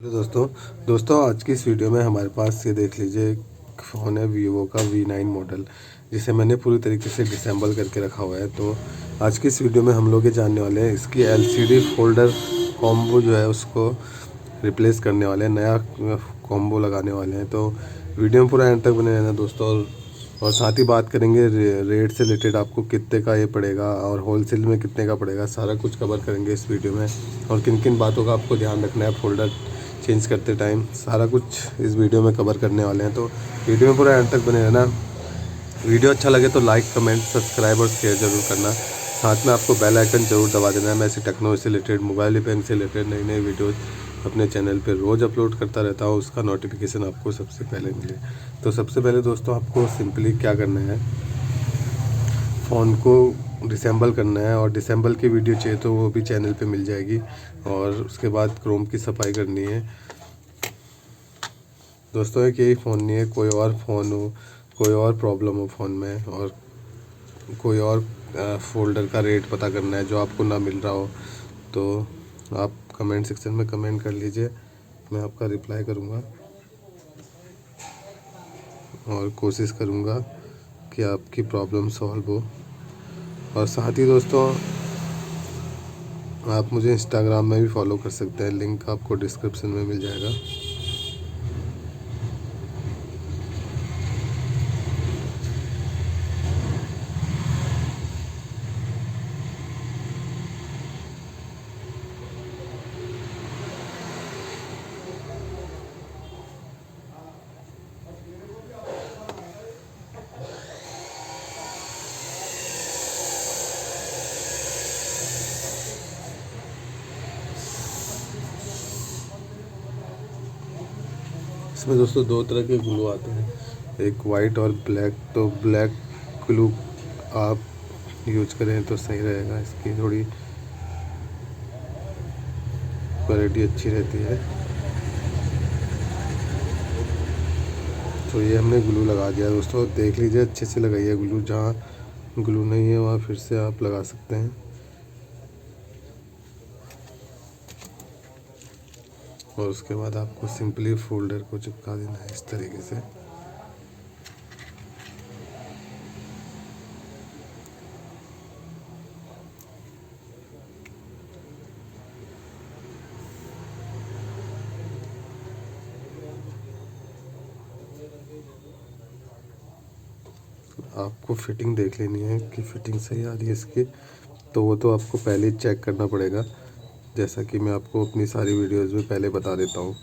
तो दोस्तों आज की इस वीडियो में हमारे पास ये देख लीजिए एक फ़ोन है वीवो का V9 मॉडल, जिसे मैंने पूरी तरीके से डिसेंबल करके रखा हुआ है। तो आज की इस वीडियो में हम लोग ये जानने वाले हैं इसकी LCD फोल्डर कॉम्बो जो है उसको रिप्लेस करने वाले हैं, नया कॉम्बो लगाने वाले हैं। तो वीडियो में पूरा एंड तक बने रहना दोस्तों। और साथ ही बात करेंगे रेट से रिलेटेड, आपको कितने का ये पड़ेगा और होलसेल में कितने का पड़ेगा, सारा कुछ कवर करेंगे इस वीडियो में। और किन किन बातों का आपको ध्यान रखना है फोल्डर चेंज करते टाइम, सारा कुछ इस वीडियो में कवर करने वाले हैं। तो वीडियो में पूरा एंड तक बने रहना। वीडियो अच्छा लगे तो लाइक, कमेंट, सब्सक्राइब और शेयर ज़रूर करना। साथ में आपको बेल आइकन ज़रूर दबा देना है। मैं ऐसी टेक्नोलॉजी से रिलेटेड, मोबाइल रिपेयरिंग से रिलेटेड नई नई वीडियोज़ अपने चैनल पे रोज़ अपलोड करता रहता हूँ, उसका नोटिफिकेशन आपको सबसे पहले मिले। तो सबसे पहले दोस्तों आपको सिंपली क्या करना है, फ़ोन को डिसेंबल करना है। और डिसेंबल की वीडियो चाहिए तो वो भी चैनल पे मिल जाएगी। और उसके बाद क्रोम की सफाई करनी है दोस्तों। एक यही फ़ोन नहीं है, कोई और फ़ोन हो, कोई और प्रॉब्लम हो फ़ोन में, और कोई और फ़ोल्डर का रेट पता करना है जो आपको ना मिल रहा हो, तो आप कमेंट सेक्शन में कमेंट कर लीजिए, मैं आपका रिप्लाई करूँगा और कोशिश करूँगा कि आपकी प्रॉब्लम सॉल्व हो। और साथ ही दोस्तों आप मुझे इंस्टाग्राम में भी फॉलो कर सकते हैं, लिंक आपको डिस्क्रिप्शन में मिल जाएगा। इसमें दोस्तों दो तरह के ग्लू आते हैं, एक वाइट और ब्लैक। तो ब्लैक ग्लू आप यूज करें तो सही रहेगा, इसकी थोड़ी क्वालिटी अच्छी रहती है। तो ये हमने ग्लू लगा दिया दोस्तों, देख लीजिए अच्छे से लगाइए ग्लू, जहाँ ग्लू नहीं है वहाँ फिर से आप लगा सकते हैं। और उसके बाद आपको सिंपली फोल्डर को चिपका देना है इस तरीके से। आपको फिटिंग देख लेनी है कि फिटिंग सही आ रही है इसकी, तो वो तो आपको पहले ही चेक करना पड़ेगा, जैसा कि मैं आपको अपनी सारी वीडियोज़ में पहले बता देता हूँ।